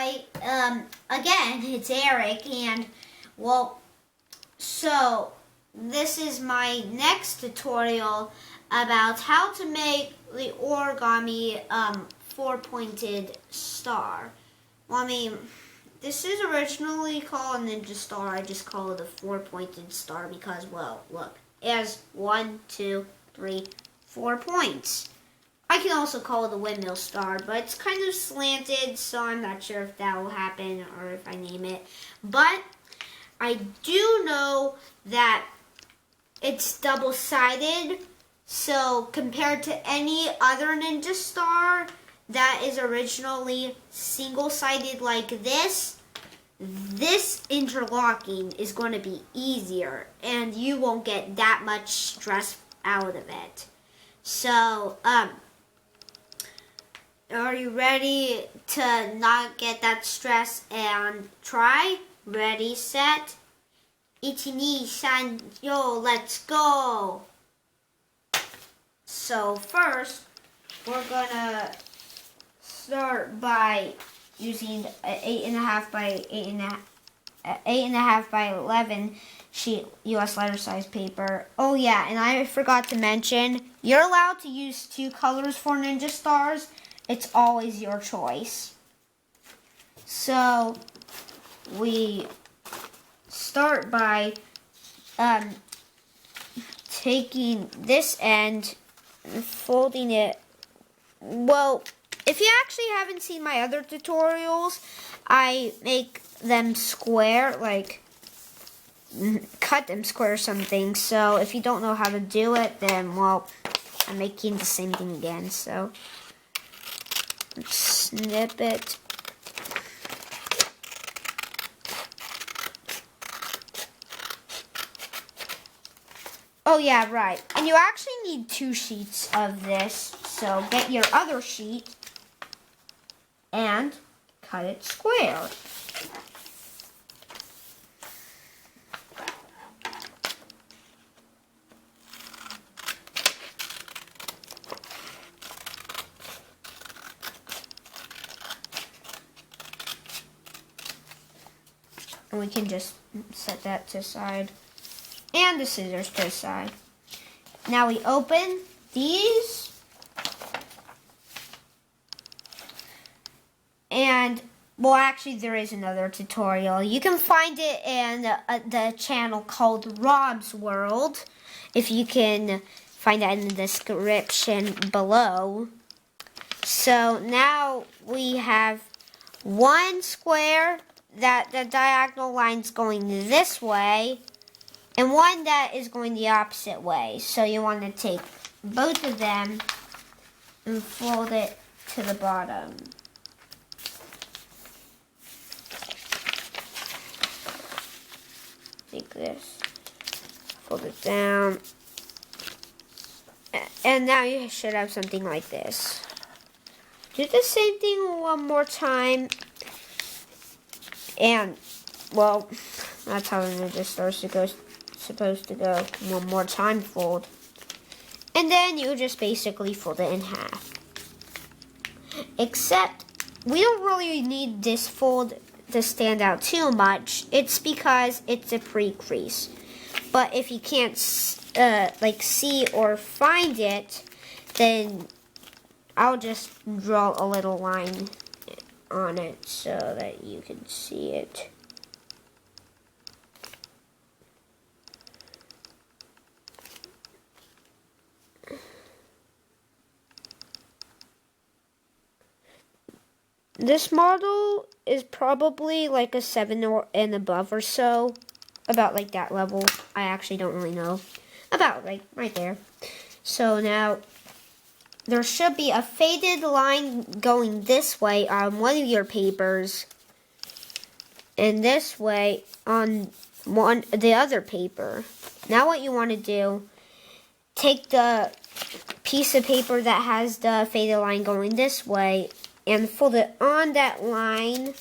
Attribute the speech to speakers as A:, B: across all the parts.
A: Hi, again, it's Eric, and, well, so, this is my next tutorial about how to make the origami, four-pointed star. Well, I mean, this is originally called a ninja star. I just call it a four-pointed star because, well, look, it has 1, 2, 3, 4 points. I can also call it a windmill star, but it's kind of slanted, so I'm not sure if that will happen or if I name it. But I do know that it's double-sided, so compared to any other ninja star that is originally single-sided like this interlocking is going to be easier, and you won't get that much stress out of it. So, are you ready to not get that stress and try? Ready, set, 1, 2, 3, yo, let's go! So first, we're gonna start by using an 8.5 by 8.5 by 11 sheet US letter size paper. Oh yeah, and I forgot to mention, you're allowed to use 2 colors for ninja stars. It's always your choice. So we start by taking this end and folding it. Well, if you actually haven't seen my other tutorials, I make them square, like cut them square or something. So if you don't know how to do it, then, well, I'm making the same thing again. So snip it. Oh yeah, right. And you actually need 2 sheets of this. So get your other sheet and cut it square. And we can just set that to the side. And the scissors to the side. Now we open these. And, well, actually there is another tutorial. You can find it in the channel called Rob's World. If you can find that in the description below. So now we have 1 square that the diagonal line's going this way, and 1 that is going the opposite way. So you want to take both of them and fold it to the bottom. Take this, fold it down, and now you should have something like this. Do the same thing 1 more time. And, well, that's how the ninja star is supposed to go. 1 more time, fold. And then you just basically fold it in half. Except, we don't really need this fold to stand out too much. It's because it's a pre-crease. But if you can't, see or find it, then I'll just draw a little line on it so that you can see it. This model is probably like a 7 or and above or so. About like that level. I actually don't really know. About like right there. So now there should be a faded line going this way on one of your papers, and this way on the other paper. Now what you want to do, take the piece of paper that has the faded line going this way and fold it on that line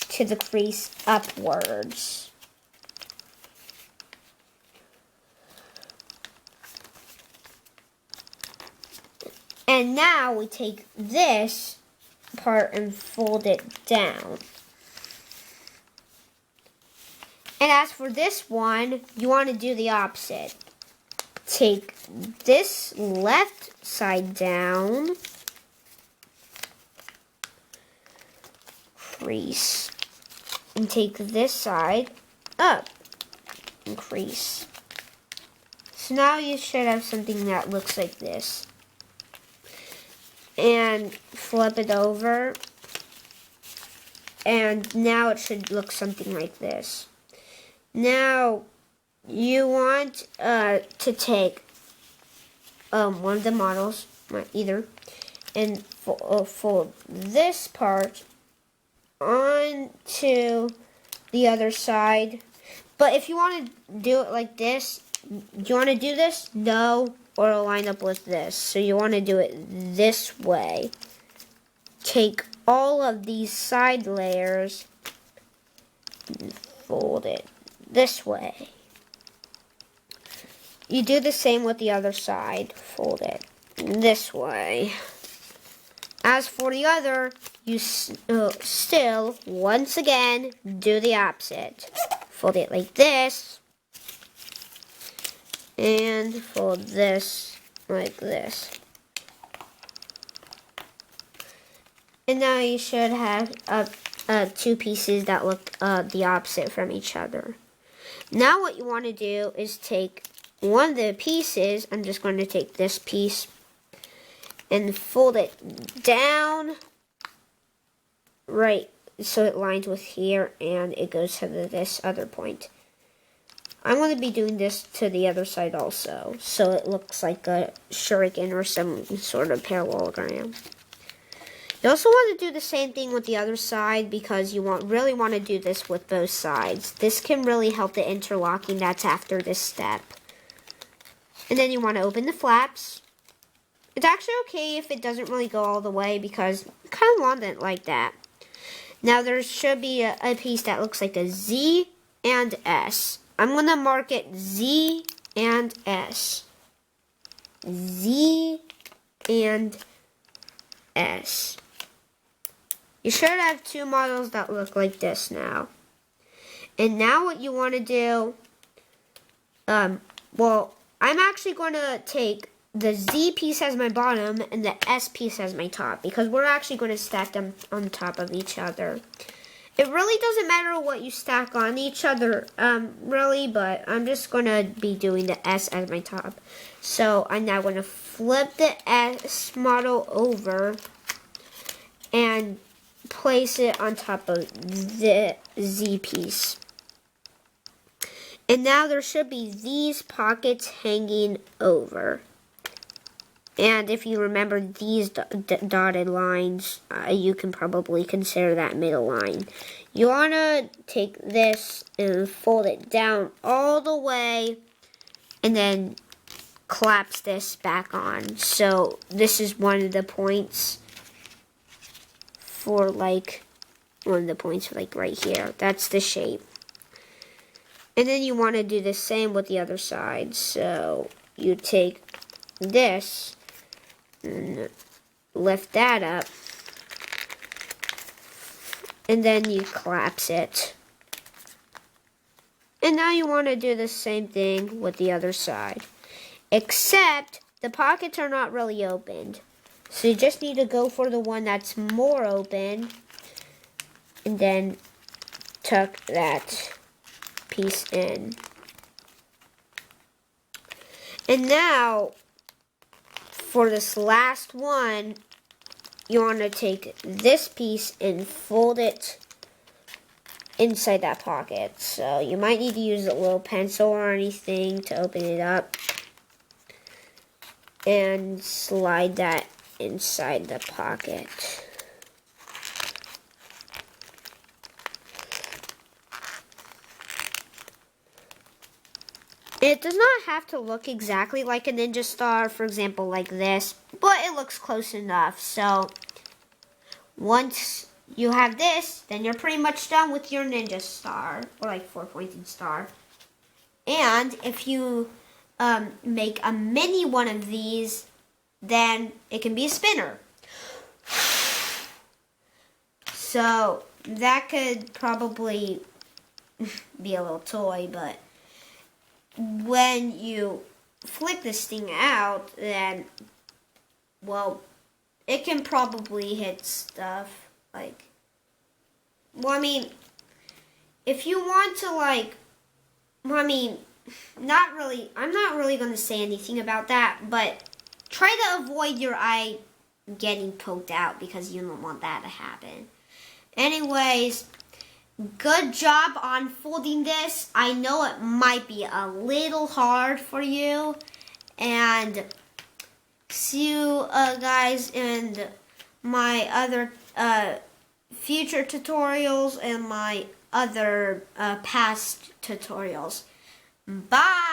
A: to the crease upwards. And now we take this part and fold it down. And as for this one, you want to do the opposite. Take this left side down, crease, and take this side up, and crease. So now you should have something that looks like this. And flip it over, and now it should look something like this. Now, you want to take one of the models, either, and fold this part onto the other side. But if you want to do it like this, do you want to do this? No, or it'll line up with this. So you want to do it this way. Take all of these side layers and fold it this way. You do the same with the other side. Fold it this way. As for the other, you still, once again, do the opposite. Fold it like this. And fold this like this. And now you should have two pieces that look the opposite from each other. Now what you want to do is take one of the pieces. I'm just going to take this piece and fold it down right so it lines with here and it goes to this other point. I'm going to be doing this to the other side also, so it looks like a shuriken or some sort of parallelogram. You also want to do the same thing with the other side because you really want to do this with both sides. This can really help the interlocking that's after this step. And then you want to open the flaps. It's actually okay if it doesn't really go all the way because I kind of want it like that. Now there should be a piece that looks like a Z and S. I'm going to mark it Z and S. Z and S. You should have two models that look like this now. And now what you want to do, well, I'm actually going to take the Z piece as my bottom and the S piece as my top because we're actually going to stack them on top of each other. It really doesn't matter what you stack on each other, really, but I'm just going to be doing the S as my top. So I'm now going to flip the S model over and place it on top of the Z piece. And now there should be these pockets hanging over. And if you remember these dotted lines, you can probably consider that middle line. You want to take this and fold it down all the way and then collapse this back on. So this is one of the points for like right here. That's the shape. And then you want to do the same with the other side. So you take this and lift that up. And then you collapse it. And now you want to do the same thing with the other side. Except the pockets are not really opened. So you just need to go for the one that's more open. And then tuck that piece in. And now, for this last one, you want to take this piece and fold it inside that pocket. So you might need to use a little pencil or anything to open it up. And slide that inside the pocket. It does not have to look exactly like a ninja star, for example, like this, but it looks close enough. So once you have this, then you're pretty much done with your ninja star, or like four-pointed star. And if you make a mini one of these, then it can be a spinner. So that could probably be a little toy, but when you flick this thing out, then, well, it can probably hit stuff, like, well, I mean, if you want to, like, well, I mean, not really, I'm not really going to say anything about that, but try to avoid your eye getting poked out because you don't want that to happen. Anyways, good job on folding this. I know it might be a little hard for you. And see you guys in my other future tutorials and my other past tutorials. Bye!